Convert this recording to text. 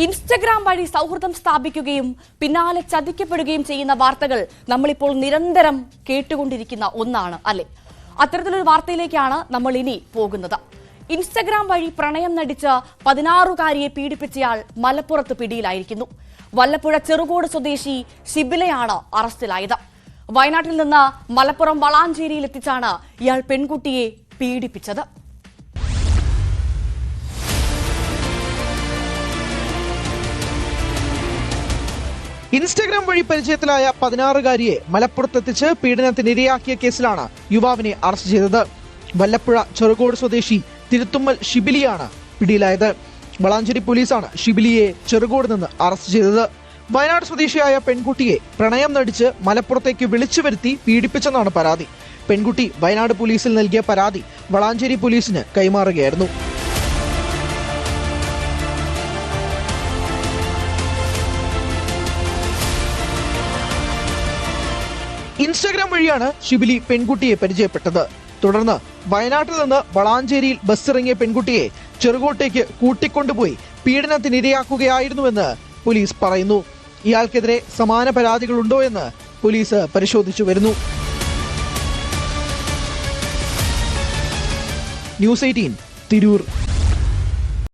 Instagram വഴി സൗഹൃദം സ്ഥാപിക്കുകയും പിന്നാലെ ചതിക്കപ്പെടുകയും ചെയ്യുന്ന വാർത്തകൾ നമ്മളിപ്പോൾ നിരന്തരം കേട്ടുകൊണ്ടിരിക്കുന്ന ഒന്നാണ് അല്ലെ? അത്തരത്തിലൊരു വാർത്തയിലേക്കാണ് നമ്മൾ ഇനി പോകുന്നത്. ഇൻസ്റ്റഗ്രാം വഴി പ്രണയം നടിച്ച് 16-കാരിയെ പീഡിപ്പിച്ചയാൾ മലപ്പുറത്ത് പിടിയിലായിരിക്കുന്നു. വല്ലപ്പുഴ ചെറുകോട് സ്വദേശി ഷിബിലയാണ് അറസ്റ്റിലായത്. വയനാട്ടിൽ നിന്ന് മലപ്പുറം വളാഞ്ചേരിയിൽ എത്തിച്ചാണ് ഇയാൾ പെൺകുട്ടിയെ പീഡിപ്പിച്ചത്. ഇൻസ്റ്റഗ്രാം വഴി പരിചയത്തിലായ 16-കാരിയെ മലപ്പുറത്തെത്തിച്ച് പീഡനത്തിനിരയാക്കിയ കേസിലാണ് യുവാവിനെ അറസ്റ്റ് ചെയ്തത്. വല്ലപ്പുഴ ചെറുകോട് സ്വദേശി തിരുത്തുമ്മൽ ഷിബിലിയാണ് പിടിയിലായത്. വളാഞ്ചേരി പോലീസാണ് ഷിബിലിയെ ചെറുകോട് നിന്ന് അറസ്റ്റ് ചെയ്തത്. വയനാട് സ്വദേശിയായ പെൺകുട്ടിയെ പ്രണയം നടിച്ച് മലപ്പുറത്തേക്ക് വിളിച്ചു വരുത്തി പീഡിപ്പിച്ചെന്നാണ് പരാതി. പെൺകുട്ടി വയനാട് പോലീസിൽ നൽകിയ പരാതി വളാഞ്ചേരി പോലീസിന് കൈമാറുകയായിരുന്നു. ഇൻസ്റ്റഗ്രാം വഴിയാണ് ഷിബിലി പെൺകുട്ടിയെ പരിചയപ്പെട്ടത്. തുടർന്ന് വയനാട്ടിൽ നിന്ന് വളാഞ്ചേരിയിൽ ബസ്സിറങ്ങിയ പെൺകുട്ടിയെ ചെറുകോട്ടേക്ക് കൂട്ടിക്കൊണ്ടുപോയി പീഡനത്തിനിരയാക്കുകയായിരുന്നുവെന്ന് പോലീസ് പറയുന്നു. ഇയാൾക്കെതിരെ സമാന പരാതികളുണ്ടോ എന്ന് പോലീസ് പരിശോധിച്ചു വരുന്നു. ന്യൂസ് 18 തിരൂർ.